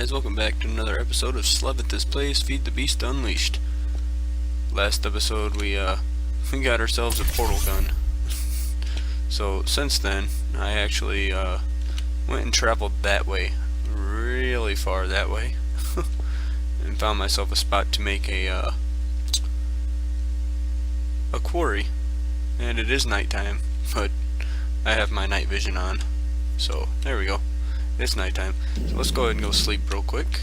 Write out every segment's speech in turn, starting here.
guys, welcome back to another episode of Sl7thist Plays Feed the Beast Unleashed. Last episode we got ourselves a portal gun. So since then I actually went and traveled that way, really far that way, and found myself a spot to make a quarry. And it is nighttime, but I have my night vision on, so there we go. It's nighttime, so let's go ahead and go sleep real quick.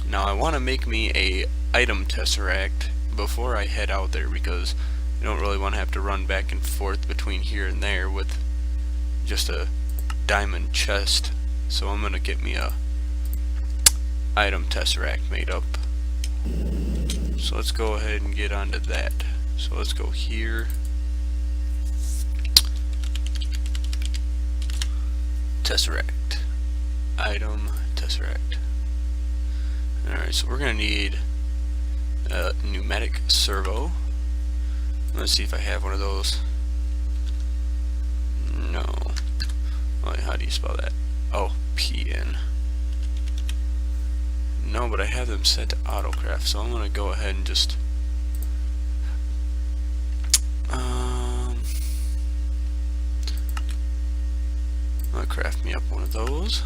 Now I want to make me a item tesseract before I head out there, because I don't really want to have to run back and forth between here and there with just a diamond chest. So I'm gonna get me a item tesseract made up. So let's go ahead and get onto that. So let's go here. Tesseract. Item tesseract. Alright, so we're going to need a pneumatic servo. Let's see if I have one of those. No. Wait, how do you spell that? Oh, PN. No, but I have them set to autocraft, so I'm going to go ahead and just I'm gonna craft me up one of those.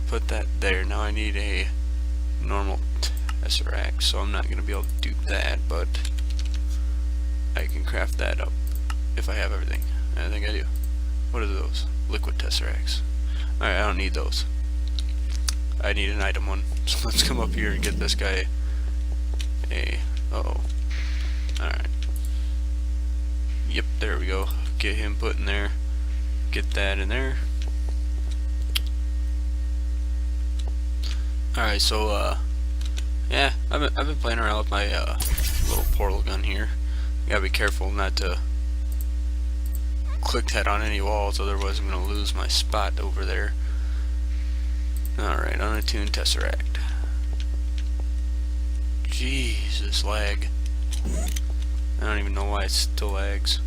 Put that there. Now I need a normal tesseract, so I'm not gonna be able to do that, but I can craft that up if I have everything. I think I do. What are those? Liquid tesseracts. Alright, I don't need those. I need an item one. So let's come up here and get this guy a Alright. Yep, there we go. Get him put in there. Get that in there. Alright, so yeah, I've been playing around with my little portal gun here. You gotta be careful not to click that on any walls, otherwise I'm gonna lose my spot over there. Alright, unattuned tesseract. Jesus, lag. I don't even know why it still lags.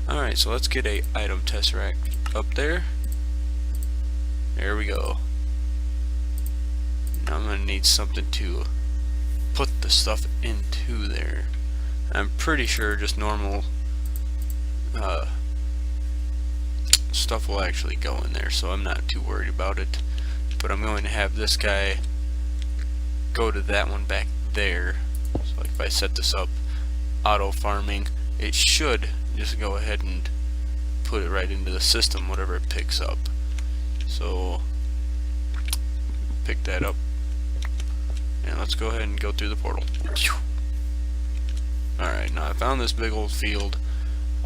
Alright, so let's get a item tesseract up there. There we go. Now I'm gonna need something to put the stuff into there. I'm pretty sure just normal stuff will actually go in there, so I'm not too worried about it. But I'm going to have this guy go to that one back there. So like if I set this up, auto farming, it should just go ahead and put it right into the system, whatever it picks up. So pick that up, and let's go ahead and go through the portal. Alright, now I found this big old field.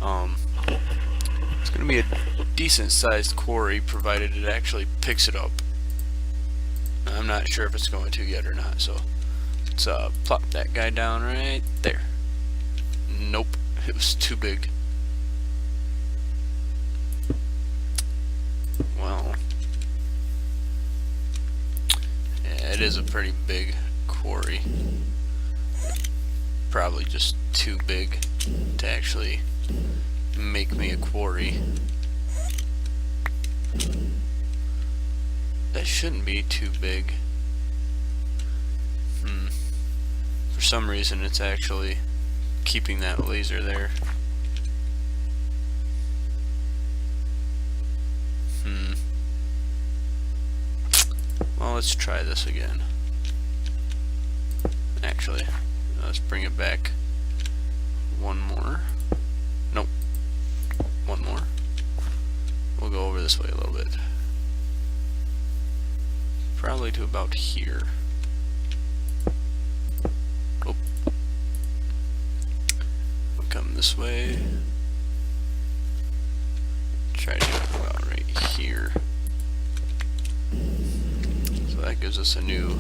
It's gonna be a decent sized quarry, provided it actually picks it up. I'm not sure if it's going to yet or not, so let's plop that guy down right there. Nope, it was too big. Well, yeah, it is a pretty big quarry. Probably just too big to actually make me a quarry. That shouldn't be too big. For some reason it's actually keeping that laser there. Well, let's try this again. Actually, let's bring it back one more. Nope. One more. We'll go over this way a little bit. Probably to about here. Oh. We'll come this way. Try to get about right here. So that gives us a new...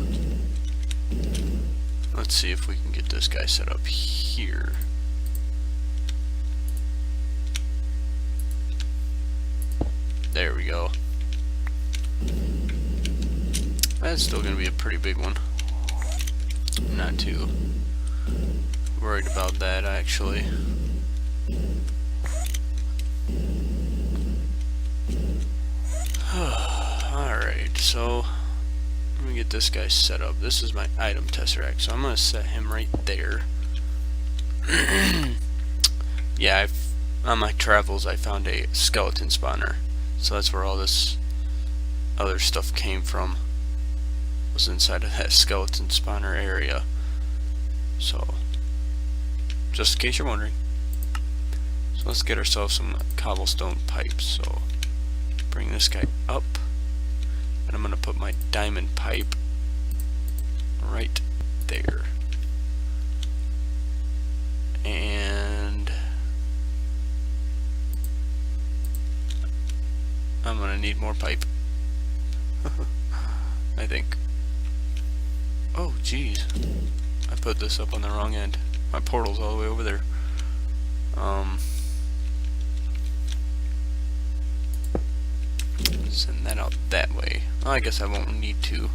Let's see if we can get this guy set up here. There we go. That's still going to be a pretty big one. I'm not too worried about that, actually. Alright. so let me get this guy set up. This is my item tesseract, so I'm gonna set him right there. Yeah, on my travels I found a skeleton spawner, so that's where all this other stuff came from. Was inside of that skeleton spawner area. So, just in case you're wondering. So let's get ourselves some cobblestone pipes. So bring this guy up, and I'm gonna put my diamond pipe right there. And I'm gonna need more pipe. I think. Oh geez, I put this up on the wrong end. My portal's all the way over there. Send that out that way. Oh, I guess I won't need to.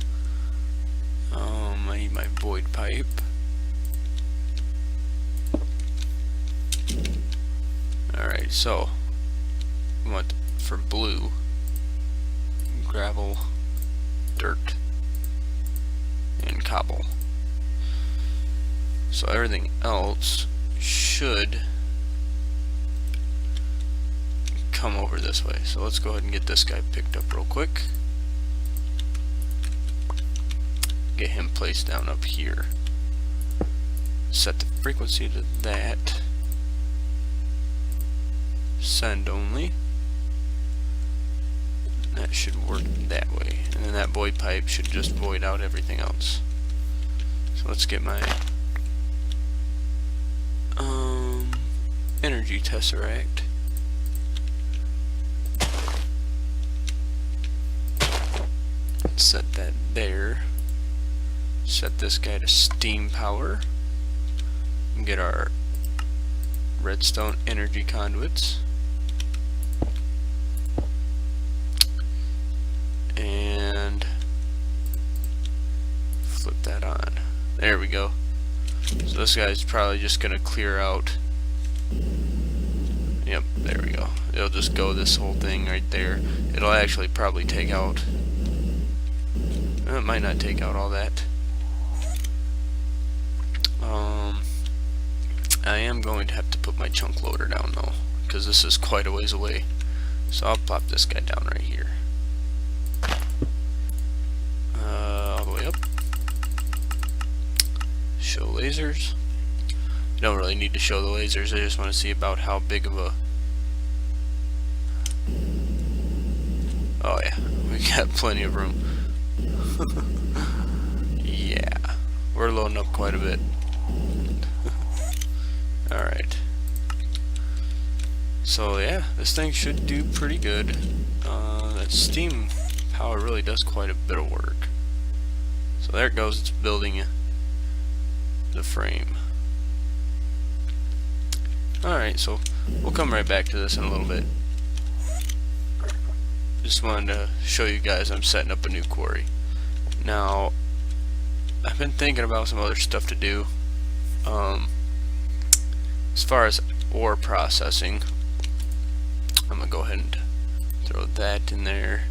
I need my void pipe. Alright, so we want for blue gravel, dirt, and cobble. So everything else should come over this way. So let's go ahead and get this guy picked up real quick. Get him placed down up here. Set the frequency to that. Send only. That should work that way. And then that void pipe should just void out everything else. So let's get my energy tesseract. Set that there. Set this guy to steam power. And get our redstone energy conduits. And flip that on. There we go. So this guy's probably just gonna clear out. Yep, there we go. It'll just go this whole thing right there. It'll actually probably take out. It might not take out all that. I am going to have to put my chunk loader down though, because this is quite a ways away. So I'll plop this guy down right here. All the way up. Show lasers. You don't really need to show the lasers, I just want to see about how big of a... Oh yeah, we got plenty of room. Yeah, we're loading up quite a bit. Alright. So yeah, this thing should do pretty good. That steam power really does quite a bit of work. So there it goes, it's building the frame. Alright, so we'll come right back to this in a little bit. Just wanted to show you guys I'm setting up a new quarry. Now, I've been thinking about some other stuff to do. As far as ore processing, I'm gonna go ahead and throw that in there.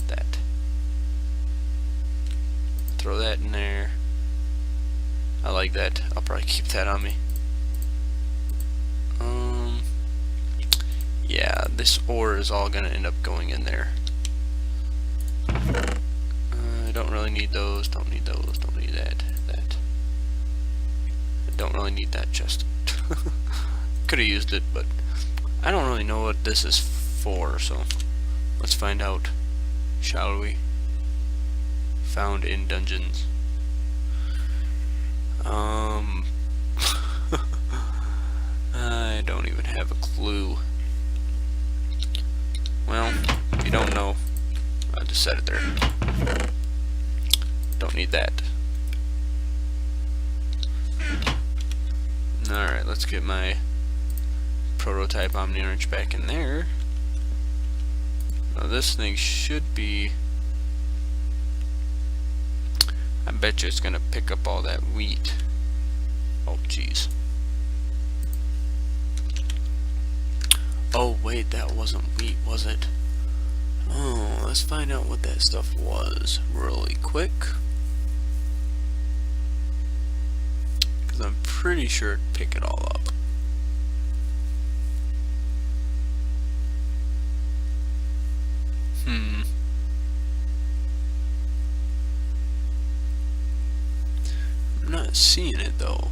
That. Throw that in there. I like that. I'll probably keep that on me. Yeah, this ore is all gonna end up going in there. I don't really need those. Don't need those. Don't need that. I don't really need that chest. Could have used it, but I don't really know what this is for, so let's find out, shall we? Found in dungeons. I don't even have a clue. Well, if you don't know, I'll just set it there. Don't need that. Alright, let's get my prototype Omni Wrench back in there. Now this thing should be... I bet you it's gonna pick up all that wheat. Oh jeez. Oh wait, that wasn't wheat, was it? let's find out what that stuff was really quick, because I'm pretty sure it'd pick it all up. I'm not seeing it though.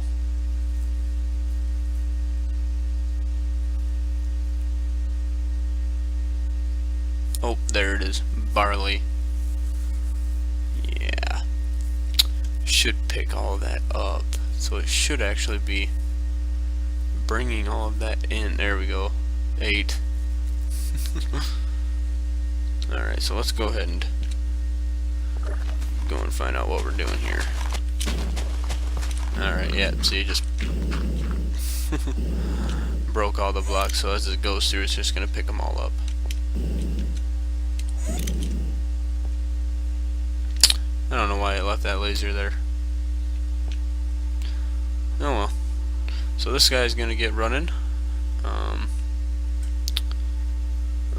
Oh, there it is. Barley. Yeah. Should pick all of that up. So it should actually be bringing all of that in. There we go. 8. Alright, so let's go ahead and go and find out what we're doing here. Alright, yeah, see, it just broke all the blocks, so as it goes through, it's just going to pick them all up. I don't know why it left that laser there. Oh well. So this guy's gonna get running. I'll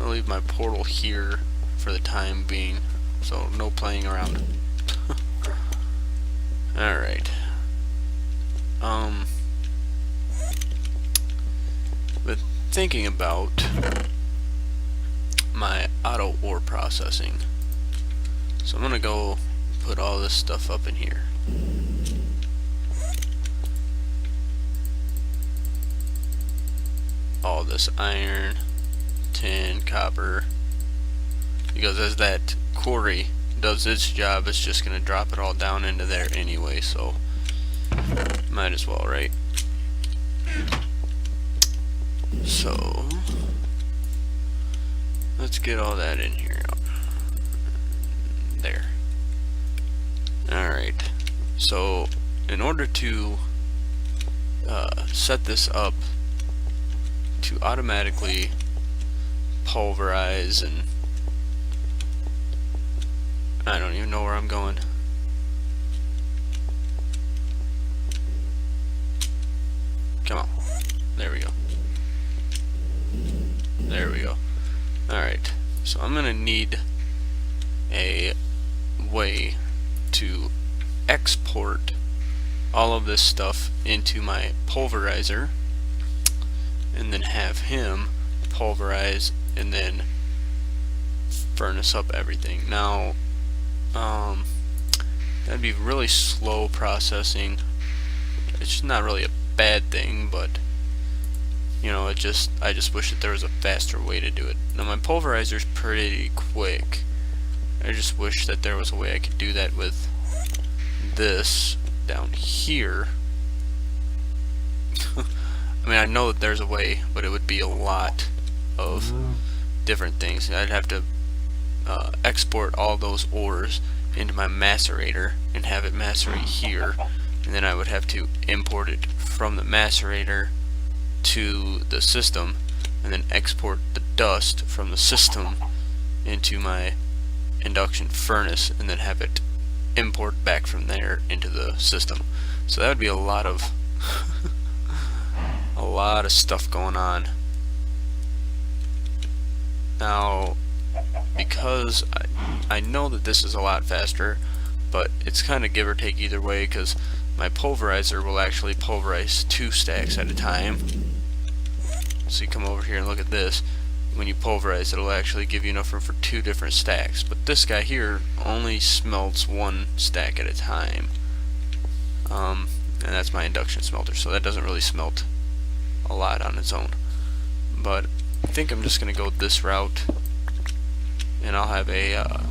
leave my portal here for the time being, so no playing around. Alright. But thinking about my auto ore processing, so I'm gonna go put all this stuff up in here. All this iron, tin, copper, because as that quarry does its job, it's just gonna drop it all down into there anyway, so might as well, right? So let's get all that in here. There. Alright, so in order to set this up to automatically pulverize, and I don't even know where I'm going. Come on. There we go. There we go. Alright, so I'm gonna need a way to export all of this stuff into my pulverizer and then have him pulverize and then furnace up everything. Now that'd be really slow processing. It's not really a bad thing, but you know, I just wish that there was a faster way to do it. Now my pulverizer's pretty quick. I just wish that there was a way I could do that with this down here. I mean, I know that there's a way, but it would be a lot of different things. I'd have to export all those ores into my macerator and have it macerate here, and then I would have to import it from the macerator to the system, and then export the dust from the system into my induction furnace, and then have it import back from there into the system. So that would be a lot of a lot of stuff going on. Now, because I know that this is a lot faster, but it's kind of give or take either way, because my pulverizer will actually pulverize 2 stacks at a time. So you come over here and look at this. When you pulverize, it'll actually give you enough room for 2 different stacks. But this guy here only smelts 1 stack at a time. And that's my induction smelter, so that doesn't really smelt a lot on its own. But I think I'm just going to go this route, and I'll have a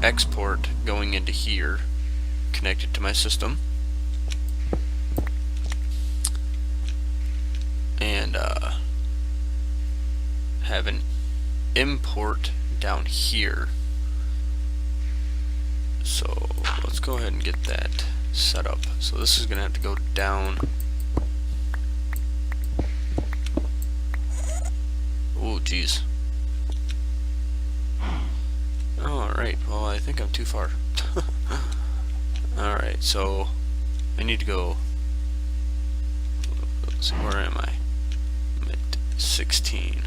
export going into here, connected to my system, and have an import down here. So let's go ahead and get that set up. So this is gonna have to go down. Oh geez. Alright, well I think I'm too far. Alright, so I need to go, let's see, where am I? I'm at 16.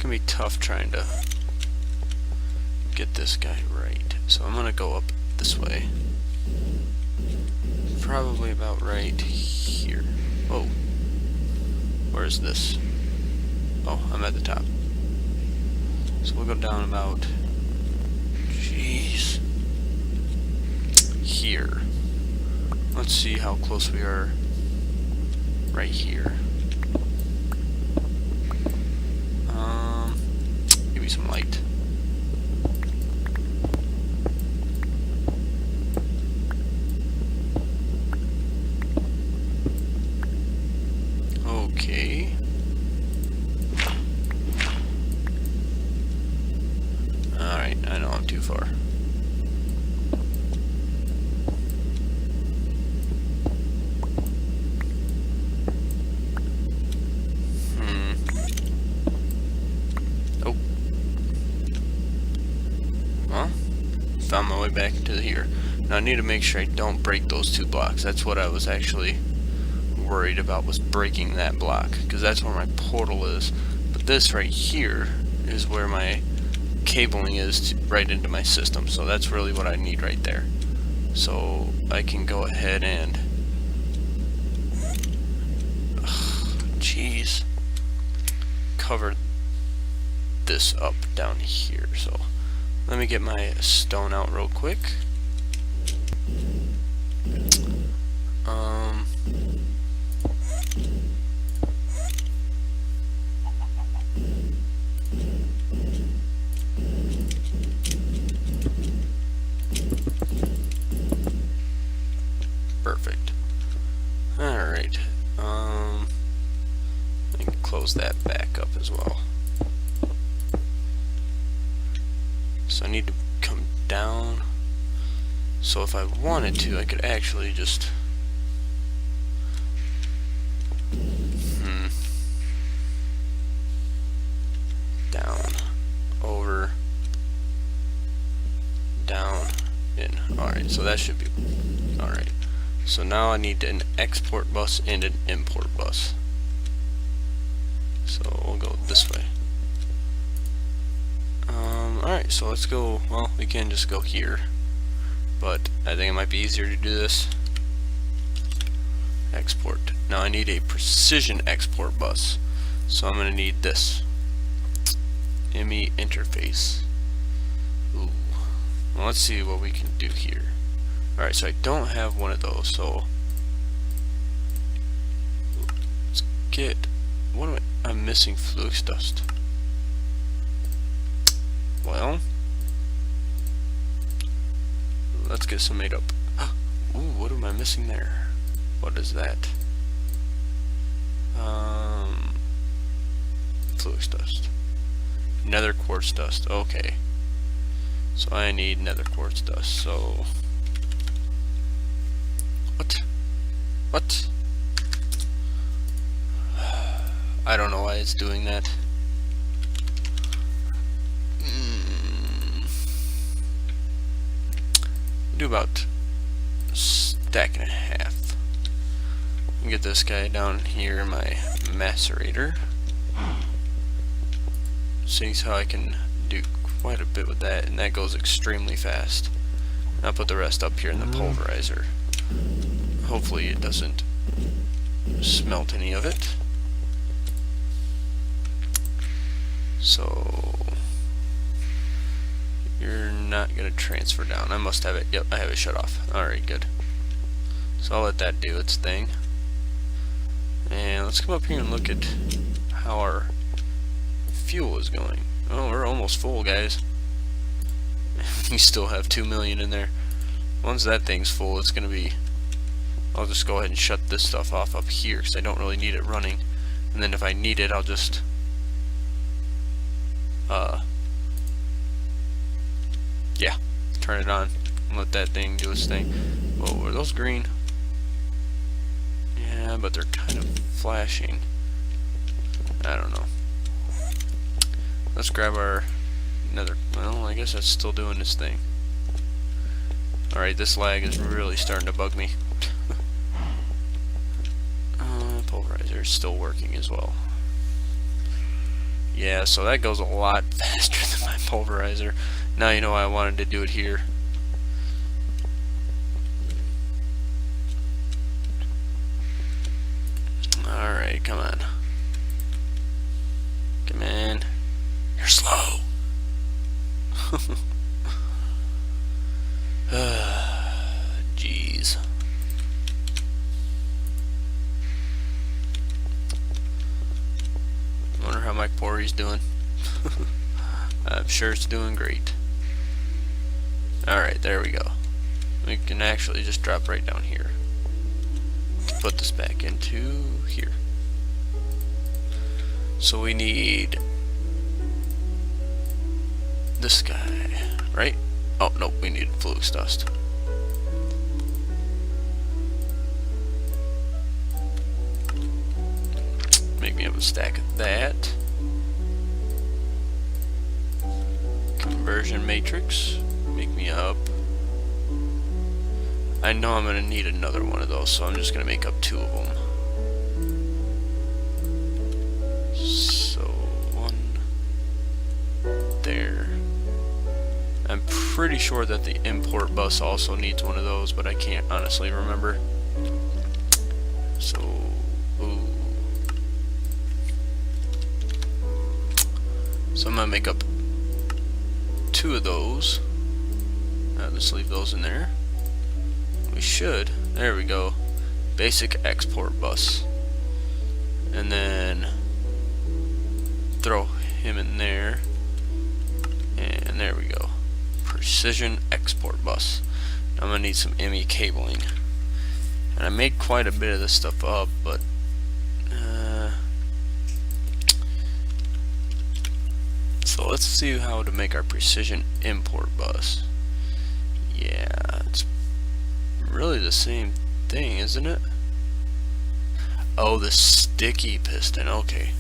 gonna be tough trying to get this guy right. So I'm gonna go up this way. Probably about right here. Oh. Where's this? Oh, I'm at the top. So we'll go down about... Jeez. Here. Let's see how close we are right here. Give me some light. Okay. Alright, I know I'm too far. Oh. Well, found my way back into here. Now I need to make sure I don't break those 2 blocks. That's what I was actually worried about, was breaking that block, because that's where my portal is. But this right here is where my cabling is right into my system, so that's really what I need right there. So I can go ahead and jeez, cover this up down here. So let me get my stone out real quick. Perfect. Alright. I can close that back up as well. So I need to come down. So if I wanted to, I could actually just down, over, down, in. Alright, so that should be alright. So now I need an export bus and an import bus. So we'll go this way. Alright, so let's go. Well, we can just go here, but I think it might be easier to do this. Export. Now I need a precision export bus, so I'm going to need this ME interface. Ooh. Well, let's see what we can do here. Alright, so I don't have one of those, so let's get, what am I'm missing flux dust. Well, let's get some made up. Ooh, what am I missing there? What is that? Flux dust. Nether quartz dust. Okay. So I need nether quartz dust. So what? I don't know why it's doing that. Do about a stack and a half. Get this guy down here in my macerator. Seeing how I can do quite a bit with that, and that goes extremely fast. I'll put the rest up here in the pulverizer. Hopefully it doesn't smelt any of it. So you're not gonna transfer down. I must have it. Yep, I have it shut off. Alright, good. So I'll let that do its thing. And let's come up here and look at how our fuel is going. Oh, we're almost full, guys. We still have 2 million in there. Once that thing's full, it's gonna be, I'll just go ahead and shut this stuff off up here because I don't really need it running. And then if I need it, I'll just yeah, turn it on and let that thing do its thing. Whoa, are those green? Yeah, but they're kind of flashing. I don't know. Let's grab our nether. Well, I guess that's still doing its thing. Alright, this lag is really starting to bug me. Pulverizer is still working as well. Yeah, so that goes a lot faster than my pulverizer. Now you know why I wanted to do it here. Alright, come on. Come on. You're slow. Jeez. Wonder how my quarry's doing. I'm sure it's doing great. Alright, there we go. We can actually just drop right down here. Let's put this back into here. So we need this guy, right? Oh, no, we need flux dust. Make me have a stack of that. Conversion matrix. Make me up. I know I'm gonna need another one of those, so I'm just gonna make up 2 of them. So, 1 there. I'm pretty sure that the import bus also needs one of those, but I can't honestly remember. So, ooh. So I'm gonna make up 2 of those. I'll just leave those in there. We should. There we go. Basic export bus. And then throw him in there. And there we go. Precision export bus. I'm gonna need some ME cabling. And I made quite a bit of this stuff up, but so let's see how to make our precision import bus. Yeah, it's really the same thing, isn't it? Oh, the sticky piston. Okay,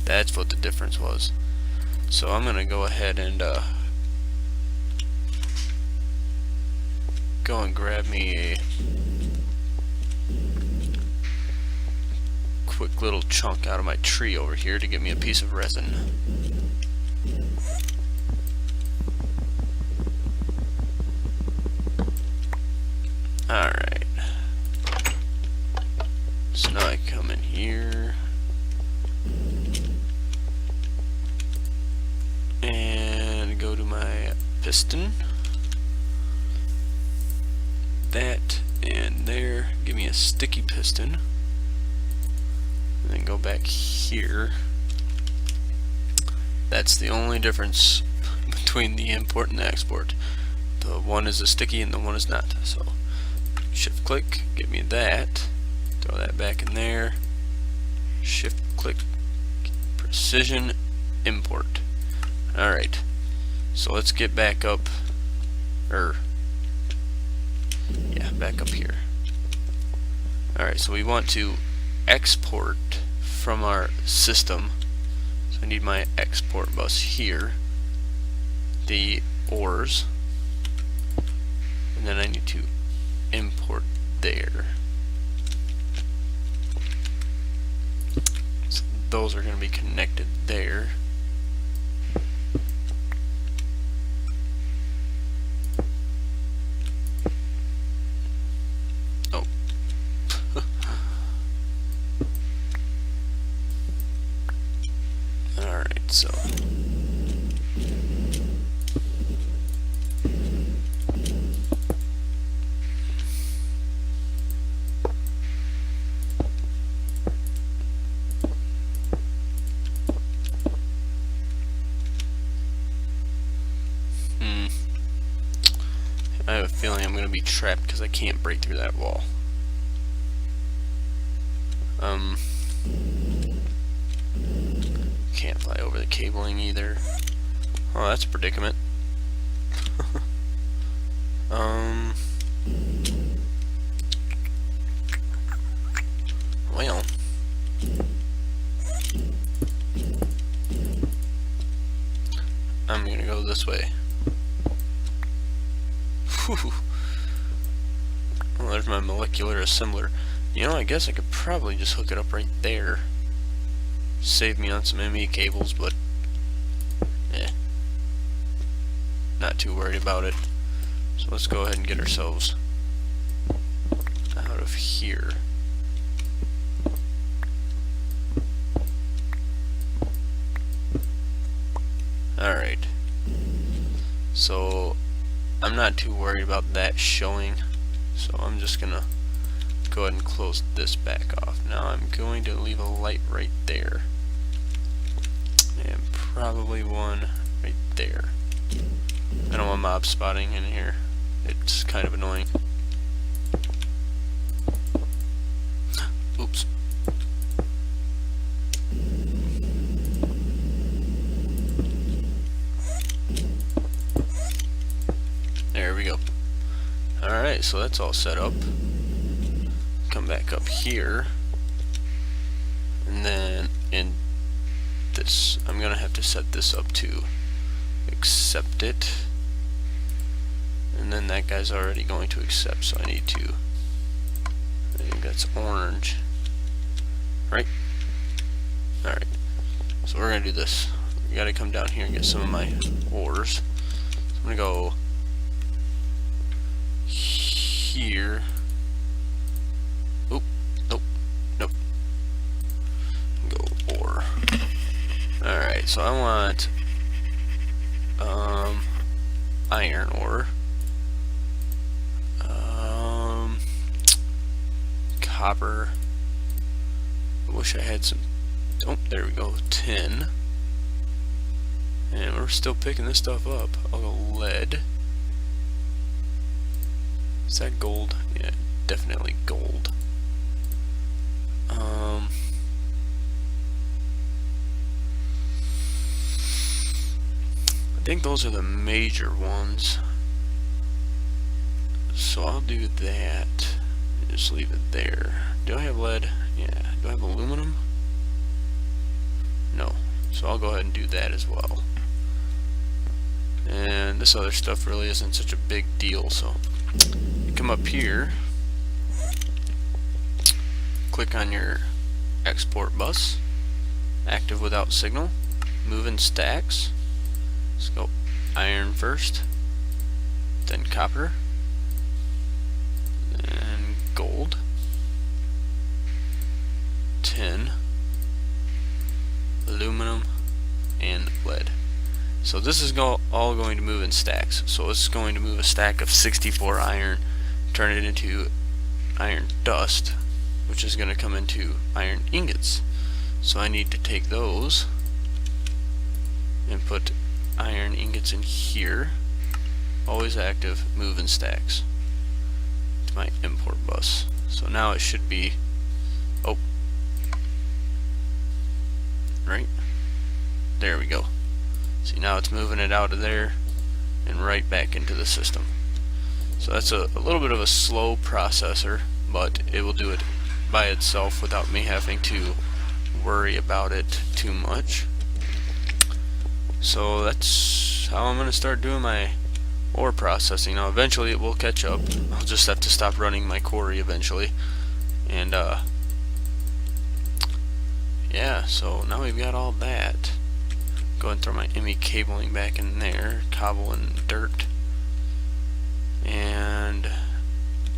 that's what the difference was. So I'm gonna go ahead and go and grab me a quick little chunk out of my tree over here to get me a piece of resin. Alright. So now I come in here and go to my piston. That and there. Give me a sticky piston. And then go back here. That's the only difference between the import and the export. The one is a sticky and the one is not. So shift click, get me that. Throw that back in there. Shift click, precision import. Alright. So let's get back up, back up here. Alright, so we want to export from our system. So I need my export bus here. The ores. And then I need to import there. So those are going to be connected there. Oh. Alright, so I have a feeling I'm going to be trapped because I can't break through that wall. Can't fly over the cabling either. Oh, that's a predicament. Well. I'm gonna go this way. Whew. Well, there's my molecular assembler. You know, I guess I could probably just hook it up right there. Save me on some ME cables, but not too worried about it. So let's go ahead and get ourselves out of here. Alright, so I'm not too worried about that showing, so I'm just gonna go ahead and close this back off. Now I'm going to leave a light right there, and probably one right there. I don't want mob spotting in here, it's kind of annoying. Oops. There we go. Alright, so that's all set up. Come back up here, and then in this, I'm gonna have to set this up to accept it, and then that guy's already going to accept, so I need to, I think that's orange, right? Alright, so we're gonna do this. We gotta come down here and get some of my ores. So I'm gonna go here. Oop, nope, nope. Go ore. Alright, so I want iron ore, copper. I wish I had some. Oh, there we go, tin. And we're still picking this stuff up. I'll go lead. Is that gold? Yeah, definitely gold. I think those are the major ones. So I'll do that. Just leave it there. Do I have lead? Yeah. Do I have aluminum? No. So I'll go ahead and do that as well. And this other stuff really isn't such a big deal, so you come up here, click on your export bus, active without signal, move in stacks. Let's go iron first, then copper, then gold, tin, aluminum, and lead. So this is all going to move in stacks. So it's going to move a stack of 64 iron, turn it into iron dust, which is going to come into iron ingots. So I need to take those and put iron ingots in here. Always active, move in stacks to my import bus. So now it should be, oh, right, there we go. See, now it's moving it out of there and right back into the system. So that's a little bit of a slow processor, but it will do it by itself without me having to worry about it too much. So that's how I'm going to start doing my ore processing. Now eventually it will catch up. I'll just have to stop running my quarry eventually. And yeah, so now we've got all that. Go and throw my ME cabling back in there, cobble and dirt. And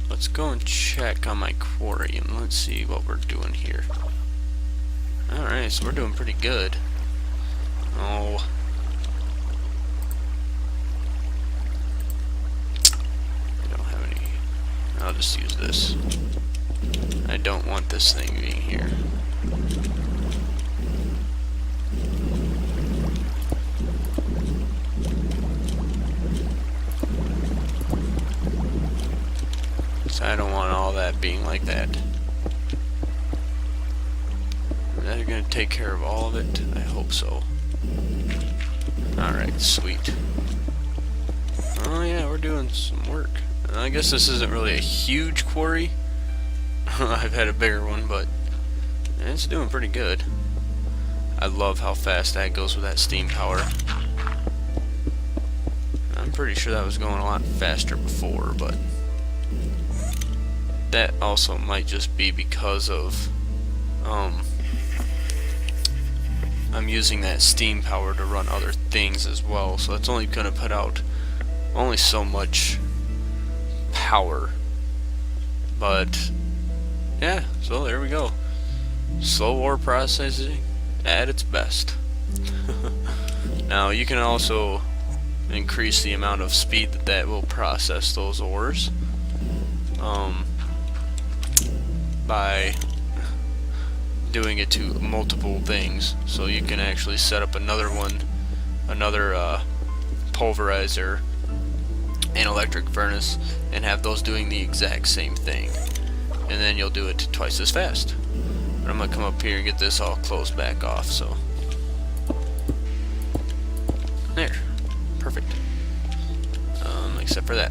let's go and check on my quarry and let's see what we're doing here. Alright, so we're doing pretty good. Oh, I don't have any. I'll just use this. I don't want this thing being here. I don't want all that being like that. They're going to take care of all of it? I hope so. Alright, sweet. Oh yeah, we're doing some work. I guess this isn't really a huge quarry. I've had a bigger one, but it's doing pretty good. I love how fast that goes with that steam power. I'm pretty sure that was going a lot faster before, but that also might just be because of I'm using that steam power to run other things as well, so it's only going to put out only so much power. But yeah, so there we go. Slow ore processing at its best. Now you can also increase the amount of speed that will process those ores by doing it to multiple things. So you can actually set up another pulverizer and electric furnace and have those doing the exact same thing, and then you'll do it twice as fast. But I'm gonna come up here and get this all closed back off. So there, perfect. Except for that.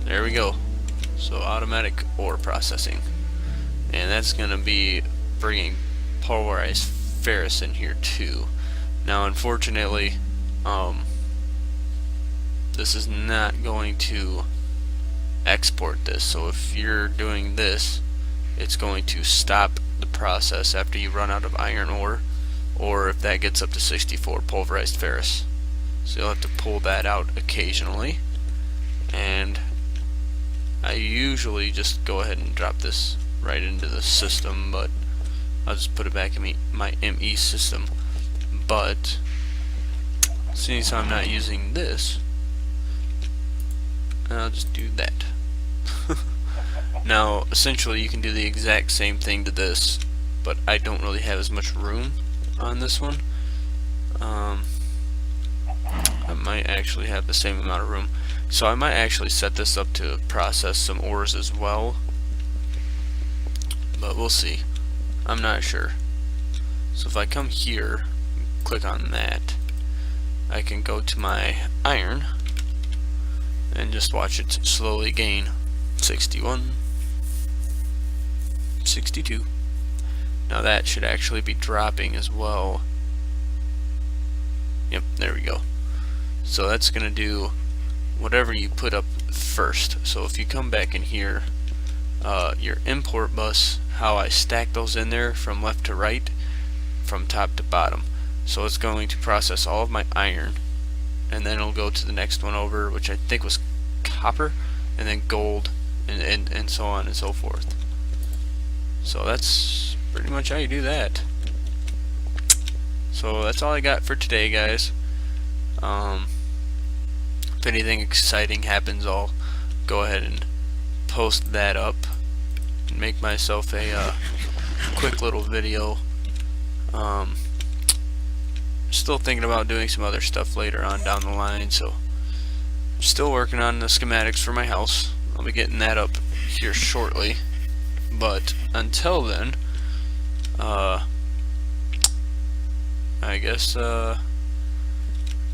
There we go. So automatic ore processing, and that's gonna be bringing pulverized ferrous in here too. Now unfortunately this is not going to export this, so if you're doing this, it's going to stop the process after you run out of iron ore, or if that gets up to 64 pulverized ferrous. So you'll have to pull that out occasionally, and I usually just go ahead and drop this right into the system, but I'll just put it back in my ME system. But since I'm not using this, I'll just do that. Now essentially you can do the exact same thing to this, but I don't really have as much room on this one. I might actually have the same amount of room, so I might actually set this up to process some ores as well, but we'll see. I'm not sure. So if I come here, click on that, I can go to my iron and just watch it slowly gain 61, 62. Now that should actually be dropping as well. Yep, there we go. So that's gonna do whatever you put up first. So if you come back in here, your import bus, how I stack those in there from left to right, from top to bottom. So it's going to process all of my iron, and then it'll go to the next one over, which I think was copper, and then gold, and so on and so forth. So that's pretty much how you do that. So that's all I got for today, guys. If anything exciting happens, I'll go ahead and post that up and make myself a quick little video. Still thinking about doing some other stuff later on down the line, so I'm still working on the schematics for my house. I'll be getting that up here shortly, but until then, I guess go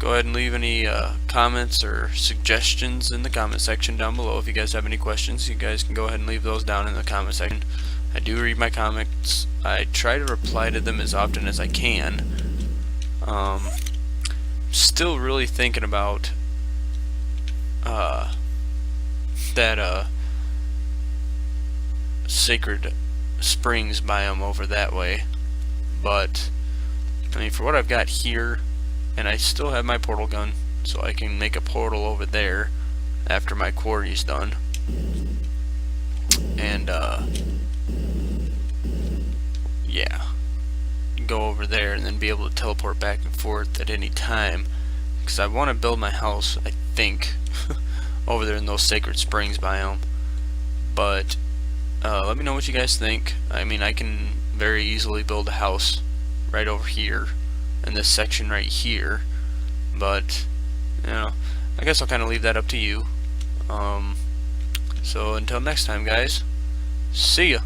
ahead and leave any comments or suggestions in the comment section down below. If you guys have any questions, you guys can go ahead and leave those down in the comment section. I do read my comments. I try to reply to them as often as I can. Still really thinking about that Sacred Springs biome over that way, but I mean, for what I've got here, and I still have my portal gun, so I can make a portal over there after my quarry's done, and yeah, go over there and then be able to teleport back and forth at any time, because I want to build my house, I think, over there in those Sacred Springs biome. But let me know what you guys think. I mean, I can very easily build a house right over here in this section right here, but you know, I guess I'll kind of leave that up to you. So until next time, guys, see ya.